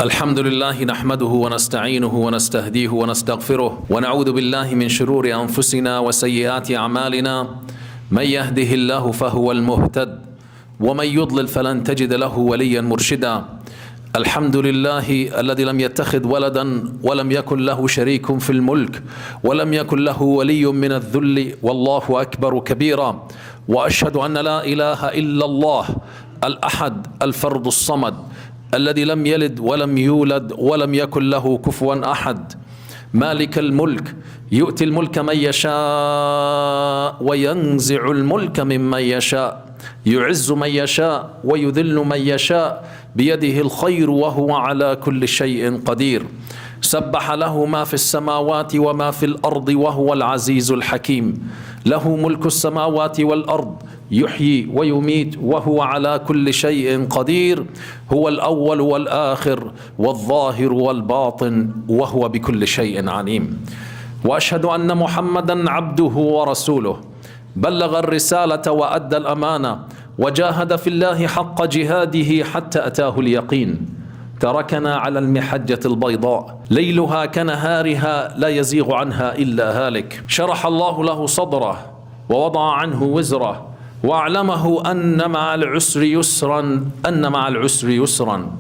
الحمد لله نحمده ونستعينه ونستهديه ونستغفره ونعوذ بالله من شرور أنفسنا وسيئات أعمالنا من يهده الله فهو المهتد ومن يضلل فلن تجد له وليا مرشدا. الحمد لله الذي لم يتخذ ولدا ولم يكن له شريك في الملك ولم يكن له ولي من الذل والله أكبر كبيرا. وأشهد أن لا إله إلا الله الأحد الفرد الصمد الذي لم يلد ولم يولد ولم يكن له كفوا أحد، مالك الملك يؤتي الملك من يشاء وينزع الملك ممن يشاء، يعز من يشاء ويذل من يشاء، بيده الخير وهو على كل شيء قدير. سبح له ما في السماوات وما في الأرض وهو العزيز الحكيم. له ملك السماوات والأرض يحيي ويميت وهو على كل شيء قدير. هو الأول والآخر والظاهر والباطن وهو بكل شيء عليم. وأشهد أن محمدا عبده ورسوله بلغ الرسالة وأدى الأمانة وجاهد في الله حق جهاده حتى أتاه اليقين. تركنا على المحجة البيضاء ليلها كنهارها لا يزيغ عنها إلا هالك. شرح الله له صدره ووضع عنه وزره وأعلمه أن مع العسر يسرا يسرا،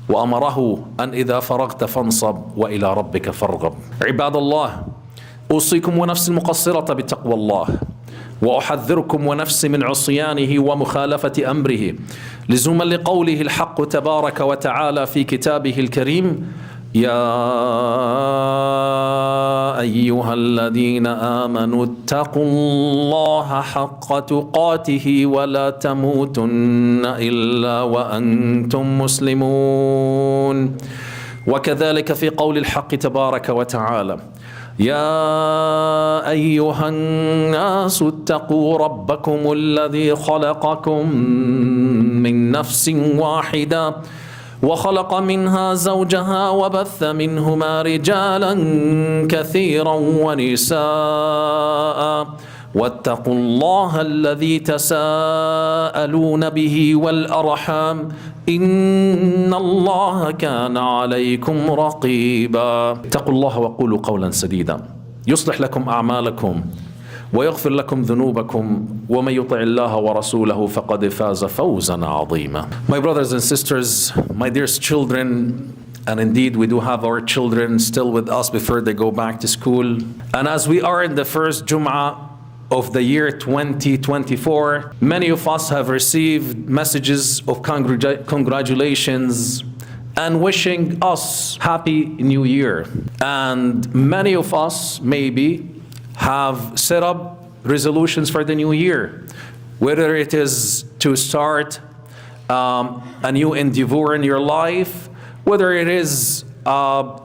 وأمره أن إذا فرغت فانصب وإلى ربك فارغب. عباد الله، أوصيكم ونفسي المقصرة بتقوى الله، وأحذركم ونفسي من عصيانه ومخالفة أمره، لزوما لقوله الحق تبارك وتعالى في كتابه الكريم: يا أيها الذين آمنوا اتقوا الله حق تقاته ولا تموتن إلا وأنتم مسلمون. وكذلك في قول الحق تبارك وتعالى: يا أيها الناس اتقوا ربكم الذي خلقكم من نفس واحدة وخلق منها زوجها وبث منهما رجالا كثيرا ونساء واتقوا الله الذي تساءلون به والأرحام إن الله كان عليكم رقيبا. اتقوا الله وقولوا قولا سديدا يصلح لكم أعمالكم ويغفر لكم ذنوبكم ومن يطع الله ورسوله فقد فاز فوزا عظيما. My brothers and sisters, my dearest children, and indeed we do have our children still with us before they go back to school, and as we are in the first Jum'ah of the year 2024, many of us have received messages of congratulations and wishing us happy new year, and many of us maybe have set up resolutions for the new year, whether it is to start a new endeavor in your life, whether it is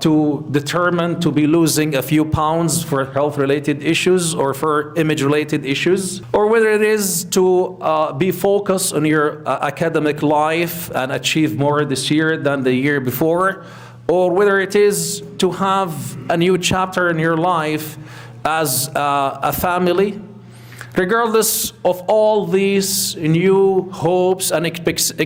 to determine to be losing a few pounds for health-related issues or for image-related issues, or whether it is to be focused on your academic life and achieve more this year than the year before, or whether it is to have a new chapter in your life as a family. Regardless of all these new hopes and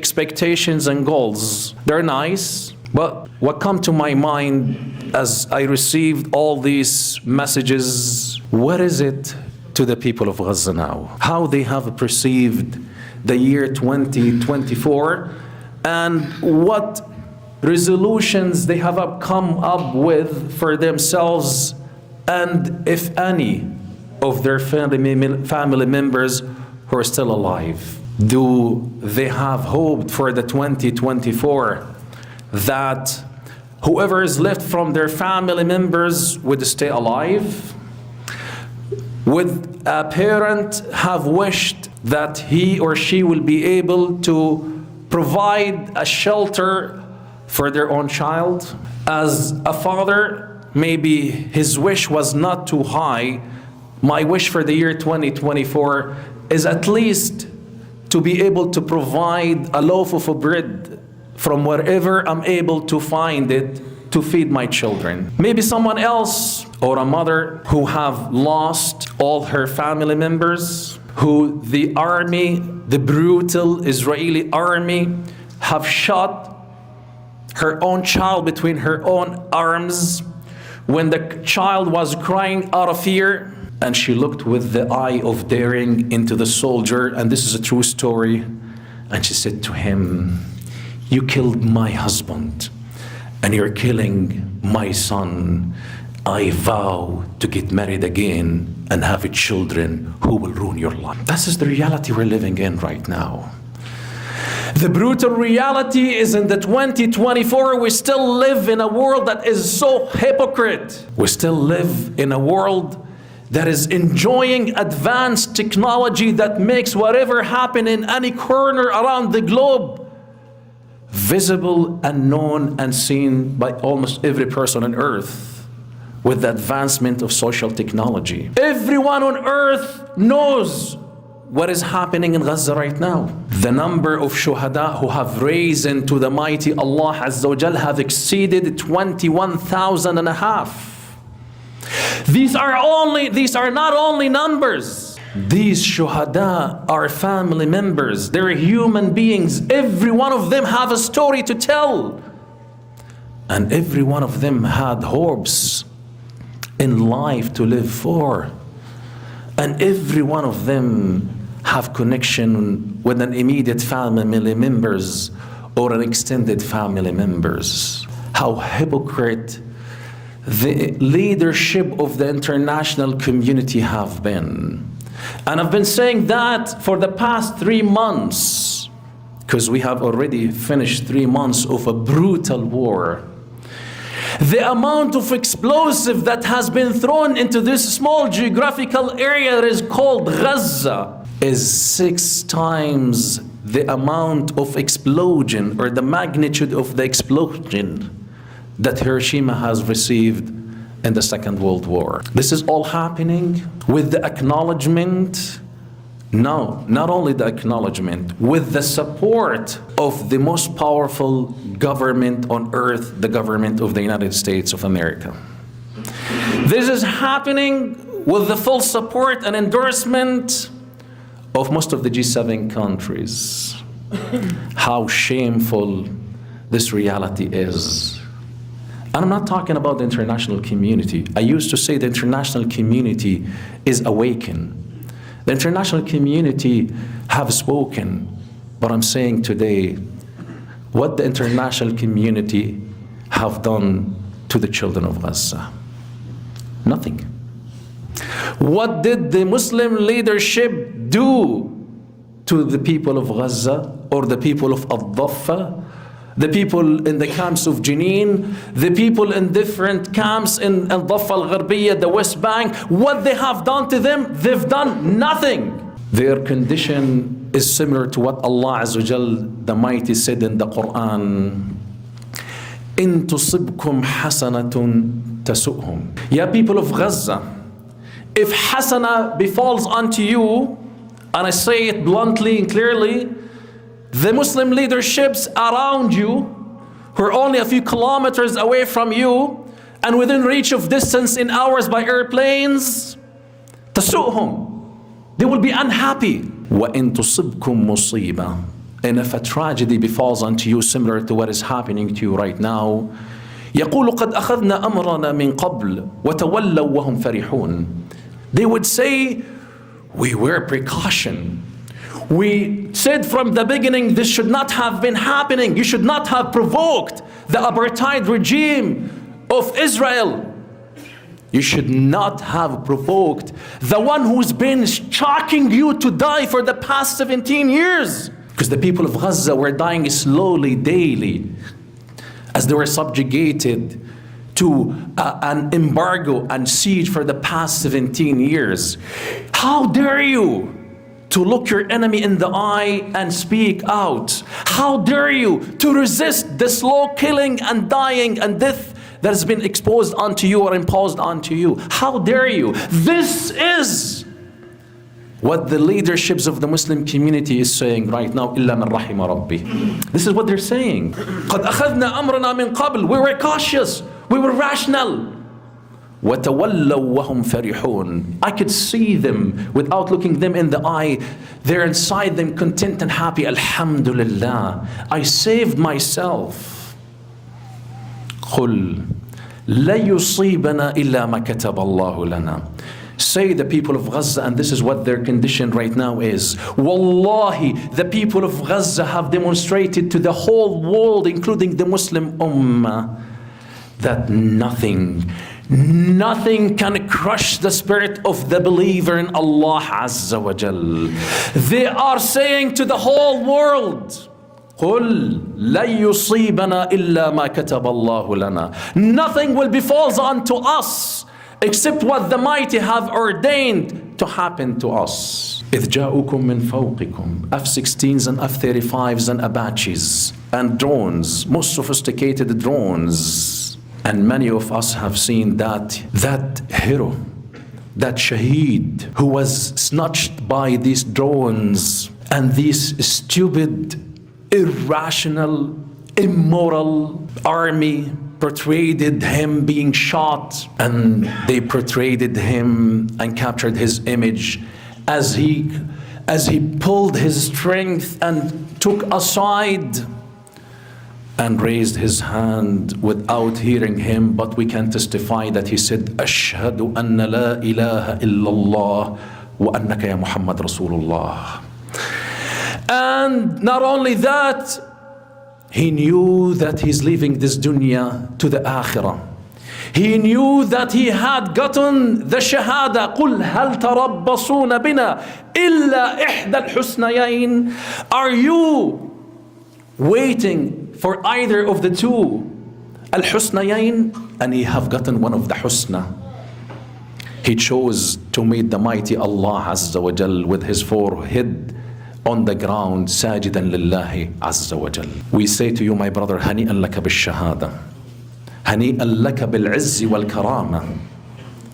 expectations and goals, they're nice, but what come to my mind as I received all these messages, what is it to the people of Gaza now? How they have perceived the year 2024 and what resolutions they have come up with for themselves, and if any of their family members who are still alive. Do they have hope for the 2024 that whoever is left from their family members would stay alive? Would a parent have wished that he or she will be able to provide a shelter for their own child? As a father, maybe his wish was not too high. My wish for the year 2024 is at least to be able to provide a loaf of bread from wherever I'm able to find it to feed my children. Maybe someone else, or a mother who have lost all her family members, who the army, the brutal Israeli army, have shot her own child between her own arms when the child was crying out of fear. And she looked with the eye of daring into the soldier, and this is a true story. And she said to him, "You killed my husband, and you're killing my son. I vow to get married again and have children who will ruin your life." This is the reality we're living in right now. The brutal reality is in the 2024, we still live in a world that is so hypocrite. We still live in a world that is enjoying advanced technology that makes whatever happen in any corner around the globe visible and known and seen by almost every person on earth with the advancement of social technology. Everyone on earth knows what is happening in Gaza right now. The number of shuhada who have risen to the mighty Allah Azza wa Jal have exceeded 21,000 and a half. These are not only numbers. These shuhada are family members. They're human beings. Every one of them have a story to tell. And every one of them had hopes in life to live for. And every one of them have connection with an immediate family members or an extended family members. How hypocrite the leadership of the international community have been. And I've been saying that for the past 3 months, because we have already finished 3 months of a brutal war. The amount of explosive that has been thrown into this small geographical area that is called Gaza is 6 times the amount of explosion or the magnitude of the explosion that Hiroshima has received in the Second World War. This is all happening with the acknowledgement, no, not only the acknowledgement, with the support of the most powerful government on earth, the government of the United States of America. This is happening with the full support and endorsement of most of the G7 countries. How shameful this reality is. And I'm not talking about the international community. I used to say the international community is awakened. The international community have spoken, but I'm saying today, what the international community have done to the children of Gaza? Nothing. What did the Muslim leadership do to the people of Gaza or the people of Al-Dhaffa, the people in the camps of Jenin, the people in different camps in Al-Dhaffa Al-Gharbiyya, the West Bank? What they have done to them? They've done nothing. Their condition is similar to what Allah Azza wa Jal, the Mighty, said in the Quran. إِن تُصِبْكُمْ حَسَنَةٌ تَسُؤْهُمْ. Ya people of Gaza, if hasana befalls unto you, and I say it bluntly and clearly, the Muslim leaderships around you, who are only a few kilometers away from you, and within reach of distance in hours by airplanes, تَسُؤْهُمْ. They will be unhappy. وَإِن تُصِبْكُمْ مُصِيبَةٌ. And if a tragedy befalls unto you similar to what is happening to you right now, يَقُولُ قَدْ أَخَذْنَا أَمْرَنَا مِنْ قَبْلِ وَتَوَلَّوْا وَهُمْ فَرِحُونَ. They would say, we were precaution. We said from the beginning this should not have been happening. You should not have provoked the apartheid regime of Israel. You should not have provoked the one who's been shocking you to die for the past 17 years. Because the people of Gaza were dying slowly, daily, as they were subjugated to an embargo and siege for the past 17 years. How dare you to look your enemy in the eye and speak out? How dare you to resist the slow killing and dying and death that has been exposed onto you or imposed onto you? How dare you? This is what the leaderships of the Muslim community is saying right now. إِلَّا مَنْ رَحِمَ رَبِّي. This is what they're saying. قَدْ أَخَذْنَا أَمْرَنَا مِنْ قَبْلِ. We were cautious. We were rational. وَتَوَلَّوْا وَهُمْ فَرِحُونَ. I could see them without looking them in the eye. They're inside them content and happy. Alhamdulillah, I saved myself. قل لا يصيبنا إلا ما كتب الله لنا. Say the people of Gaza, and this is what their condition right now is. Wallahi, the people of Gaza have demonstrated to the whole world, including the Muslim Ummah, that nothing can crush the spirit of the believer in Allah Azza wa Jal. They are saying to the whole world, قُلْ لَن يُصِيبَنَا إِلَّا مَا كَتَبَ اللَّهُ لَنَا. Nothing will befall unto us except what the mighty have ordained to happen to us. إِذْ جَاءُكُم مِّن فَوْقِكُمْ. F-16s and F-35s and Apaches and drones, most sophisticated drones. And many of us have seen that hero, that shaheed who was snatched by these drones, and these stupid, irrational, immoral army portrayed him being shot, and they portrayed him and captured his image as he pulled his strength and took aside and raised his hand without hearing him, but we can testify that he said, "Ashhadu anna la ilaha illallah wa annaka ya Muhammad Rasulullah." And not only that, he knew that he's leaving this dunya to the akhirah. He knew that he had gotten the shahada. قُلْ هَلْ تَرَبَّصُونَ بِنَا إِلَّا إِحْدَى الْحُسْنَيَيْنِ. Are you waiting for either of the two al-husnayayn? And he have gotten one of the husna. He chose to meet the mighty Allah Azza wa Jal with his forehead on the ground, sajidan lillahi Azza wa Jal. We say to you, my brother, hani'an laka bil-shahada, hani'an laka bil-izzi wal-karama.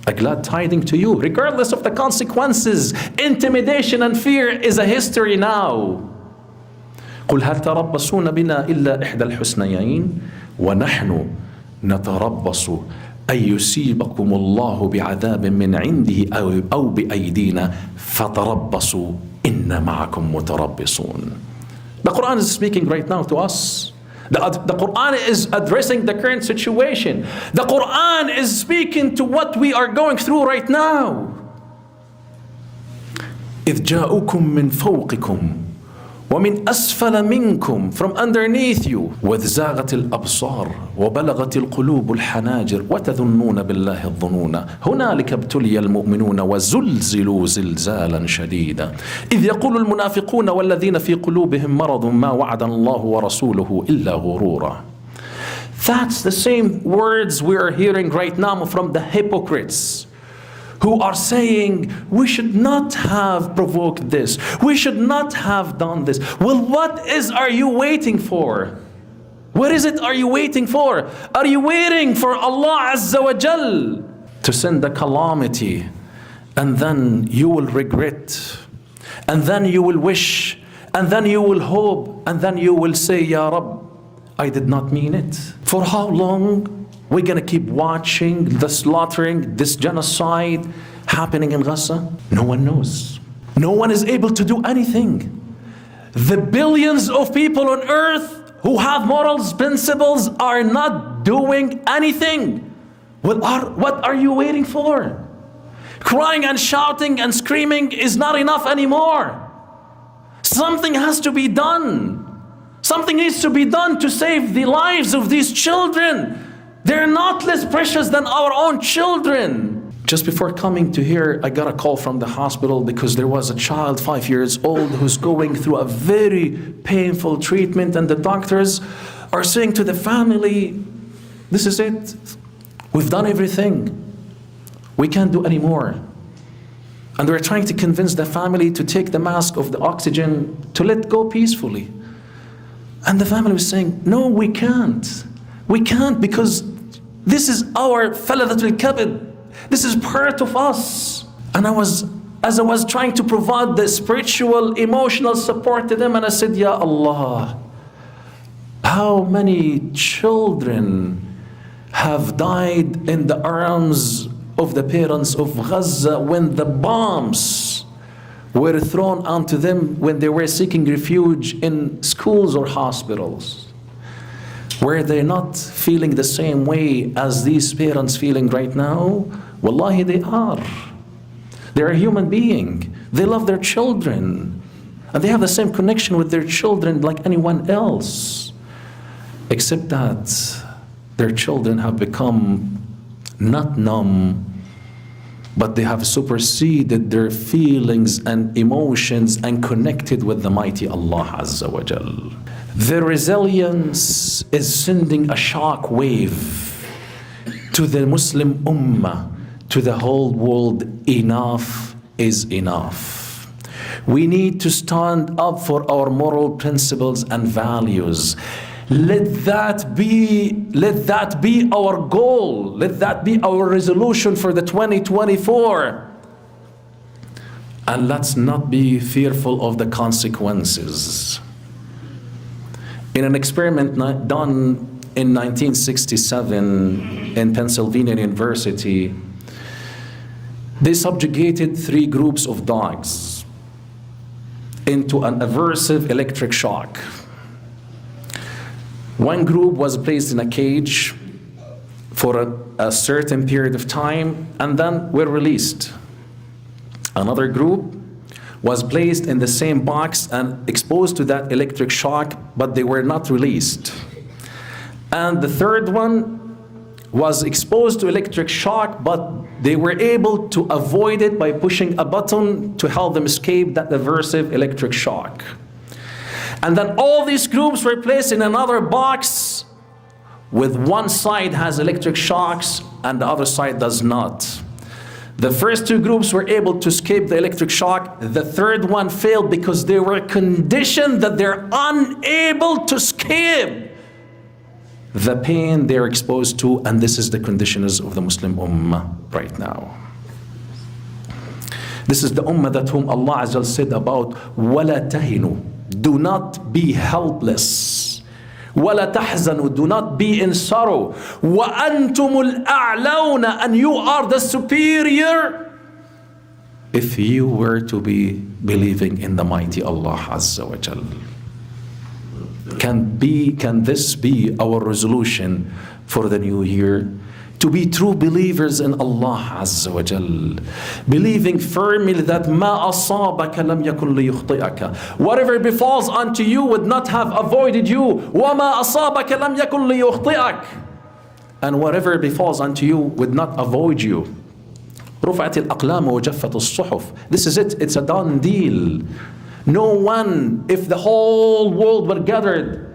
A glad tiding to you, regardless of the consequences. Intimidation and fear is a history now. قل هل تربصون بنا إلا إحدى الحسنيين ونحن نتربص أن يصيبكم الله بعذاب من عنده أو بأيدينا فتربصوا إن معكم متربصون. The Quran is speaking right now to us. The Quran is addressing the current situation. The Quran is speaking to what we are going through right now. إذ جاءوكم من فوقكم ومن أسفل منكم, from underneath you, وإذ زاغت الأبصار وبلغت القلوب الحناجر وتظنون بالله الظنون هنالك ابتلي المؤمنون وزلزلوا زلزالا شديدا إذ يقول المنافقون والذين في قلوبهم مرض ما وعد الله ورسوله إلا غرورا. That's the same words we are hearing right now from the hypocrites, who are saying, we should not have provoked this, we should not have done this. Well, are you waiting for? What is it are you waiting for? Are you waiting for Allah Azza wa Jal to send a calamity, and then you will regret, and then you will wish, and then you will hope, and then you will say, Ya Rabb, I did not mean it? For how long? We're going to keep watching the slaughtering, this genocide happening in Gaza? No one knows. No one is able to do anything. The billions of people on earth who have morals, principles are not doing anything. What are you waiting for? Crying and shouting and screaming is not enough anymore. Something has to be done. Something needs to be done to save the lives of these children. They're not less precious than our own children. Just before coming to here, I got a call from the hospital because there was a child 5 years old who's going through a very painful treatment, and the doctors are saying to the family, this is it. We've done everything. We can't do any more. And they're trying to convince the family to take the mask of the oxygen, to let go peacefully. And the family was saying, no, we can't. We can't, because this is our faladatul kabid. This is part of us. And as I was trying to provide the spiritual, emotional support to them, and I said, Ya Allah, how many children have died in the arms of the parents of Gaza when the bombs were thrown onto them when they were seeking refuge in schools or hospitals? Were they not feeling the same way as these parents feeling right now? Wallahi, they are. They're a human being. They love their children. And they have the same connection with their children like anyone else. Except that their children have become not numb, but they have superseded their feelings and emotions and connected with the mighty Allah Azza wa Jal. Their resilience is sending a shock wave to the Muslim Ummah, to the whole world. Enough is enough. We need to stand up for our moral principles and values. Let that be our goal. Let that be our resolution for the 2024. And let's not be fearful of the consequences. In an experiment done in 1967 in Pennsylvania University, they subjugated 3 groups of dogs into an aversive electric shock. One group was placed in a cage for a certain period of time and then were released. Another group was placed in the same box and exposed to that electric shock, but they were not released. And the third one was exposed to electric shock, but they were able to avoid it by pushing a button to help them escape that aversive electric shock. And then all these groups were placed in another box with one side has electric shocks and the other side does not. The first 2 groups were able to escape the electric shock. The third one failed because they were conditioned that they're unable to escape the pain they're exposed to, and this is the conditions of the Muslim Ummah right now. This is the Ummah that whom Allah Azza wa Jalla said about وَلَا تَهِنُوا. Do not be helpless. وَلَا تَحْزَنُوا. Do not be in sorrow. وَأَنْتُمُ الْأَعْلَوْنَ. And you are the superior if you were to be believing in the mighty Allah Azza wa Jalla. Can this be our resolution for the new year? To be true believers in Allah Azza wa Jal, believing firmly that ما أصابك لم يكن ليخطئك. Whatever befalls unto you would not have avoided you. وما أصابك لم يكن ليخطئك. And whatever befalls unto you would not avoid you. رفعت الأقلام وجفت الصحف. This is it. It's a done deal. No one, if the whole world were gathered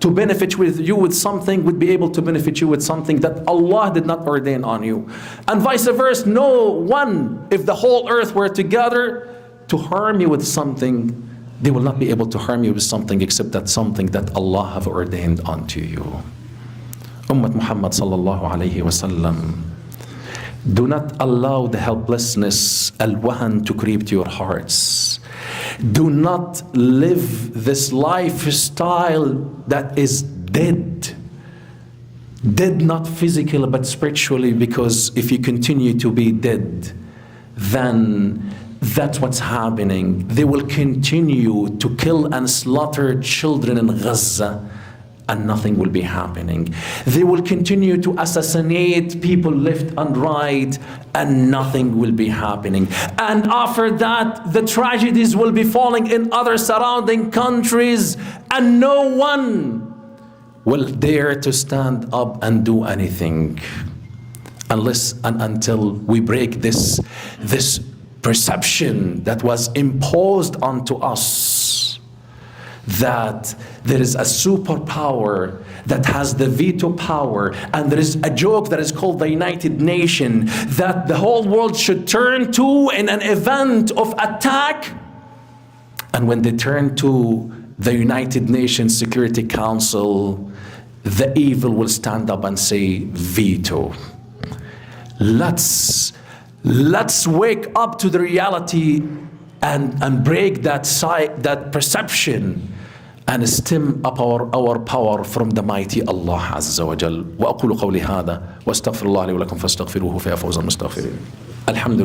to benefit you with something, would be able to benefit you with something that Allah did not ordain on you. And vice versa, no one, if the whole earth were together to harm you with something, they will not be able to harm you with something except that something that Allah have ordained unto you. Ummah Muhammad sallallahu alayhi wa sallam, do not allow the helplessness, al-wahan, to creep to your hearts. Do not live this lifestyle that is dead. Dead not physically but spiritually, because if you continue to be dead, then that's what's happening. They will continue to kill and slaughter children in Gaza and nothing will be happening. They will continue to assassinate people left and right and nothing will be happening. And after that, the tragedies will be falling in other surrounding countries and no one will dare to stand up and do anything unless and until we break this perception that was imposed onto us, that there is a superpower that has the veto power, and there is a joke that is called the United Nations that the whole world should turn to in an event of attack. And when they turn to the United Nations Security Council, the evil will stand up and say veto. Let's wake up to the reality and break that perception and stem up our power from the mighty Allah Azza wa Jal. وأقول قولي هذا واستغفر الله لي ولكم فاستغفروه فيا فوز المستغفرين. الحمد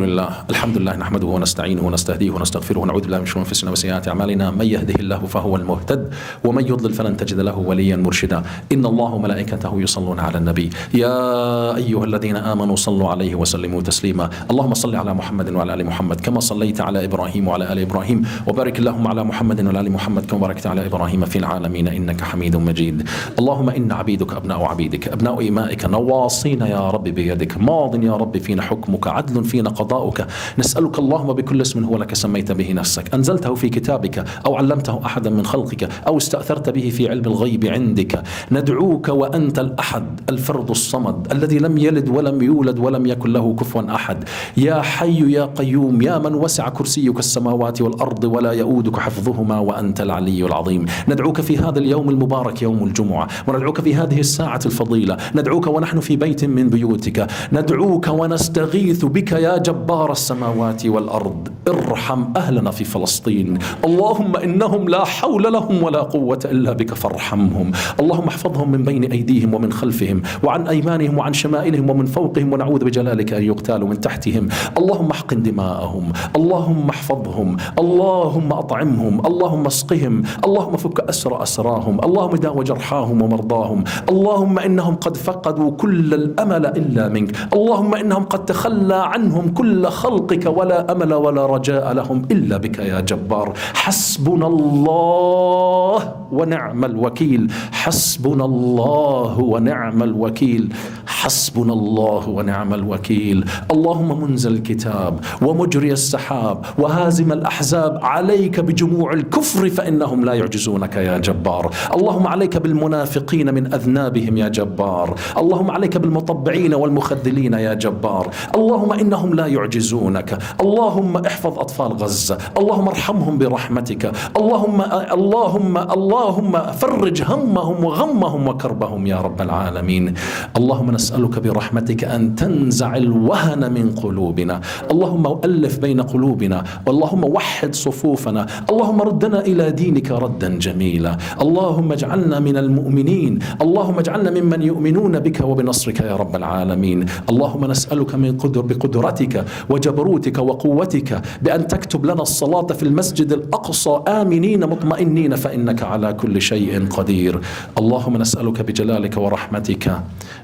لله نحمده ونستعينه ونستهديه ونستغفره ونعوذ بالله من شرور انفسنا وسيئات اعمالنا، من يهده الله فهو المهتد ومن يضلل فلن تجد له وليا مرشدا. ان الله وملائكته يصلون على النبي يا ايها الذين امنوا صلوا عليه وسلموا تسليما. اللهم صل على محمد وعلى ال محمد كما صليت على ابراهيم وعلى ال ابراهيم، وبارك اللهم على محمد وعلى ال محمد كما باركت على ابراهيم في العالمين انك حميد مجيد. اللهم ان عبيدك ابناء عبيدك ابناء امائك نواصينا يا رب بيدك، ماض يا رب فينا حكمك، عدل فينا قضاؤك. نسألك اللهم بكل اسم هو لك سميت به نفسك، أنزلته في كتابك أو علمته أحدا من خلقك أو استأثرت به في علم الغيب عندك، ندعوك وأنت الأحد الفرد الصمد الذي لم يلد ولم يولد ولم يكن له كفوا أحد، يا حي يا قيوم، يا من وسع كرسيك السماوات والأرض ولا يؤودك حفظهما وأنت العلي العظيم. ندعوك في هذا اليوم المبارك يوم الجمعة، وندعوك في هذه الساعة الفضيلة، ندعوك ونحن في بيت من بيوتك، ندعوك ونستغيث بك يا جبار السماوات والأرض، ارحم أهلنا في فلسطين. اللهم إنهم لا حول لهم ولا قوة إلا بك فارحمهم. اللهم احفظهم من بين أيديهم ومن خلفهم وعن أيمانهم وعن شمائلهم ومن فوقهم، ونعوذ بجلالك أن يقتالوا من تحتهم. اللهم احقن دماءهم، اللهم احفظهم، اللهم أطعمهم، اللهم اسقهم، اللهم فك أسر أسراهم، اللهم داو جرحاهم ومرضاهم. اللهم إنهم قد فقدوا كل الأمل إلا منك، اللهم إنهم قد تخلى عنهم كل خلقك ولا أمل ولا رجاء لهم إلا بك يا جبار. حسبنا الله ونعم الوكيل، حسبنا الله ونعم الوكيل، حسبنا الله ونعم الوكيل. اللهم منزل الكتاب ومجري السحاب وهازم الأحزاب، عليك بجموع الكفر فإنهم لا يعجزونك يا جبار. اللهم عليك بالمنافقين من أذنابهم يا جبار، اللهم عليك بالمطبعين والمخذلين يا جبار. اللهم إنهم لا يعجزونك. اللهم احفظ أطفال غزة، اللهم ارحمهم برحمتك، اللهم فرج همهم وغمهم وكربهم يا رب العالمين. اللهم نسألك برحمتك أن تنزع الوهن من قلوبنا، اللهم ألف بين قلوبنا، اللهم وحد صفوفنا، اللهم ردنا إلى دينك ردا جميلا. اللهم اجعلنا من المؤمنين، اللهم اجعلنا ممن يؤمنون بك وبنصرك يا رب العالمين. اللهم نسألك بقدرتك وجبروتك وقوتك بأن تكتب لنا الصلاة في المسجد الأقصى آمنين مطمئنين، فإنك على كل شيء قدير. اللهم نسألك بجلالك ورحمتك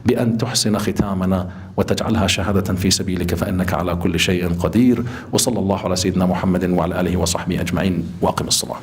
بأن تحسن ختامنا وتجعلها شهادة في سبيلك، فإنك على كل شيء قدير. وصلى الله على سيدنا محمد وعلى آله وصحبه أجمعين، وأقم الصلاة.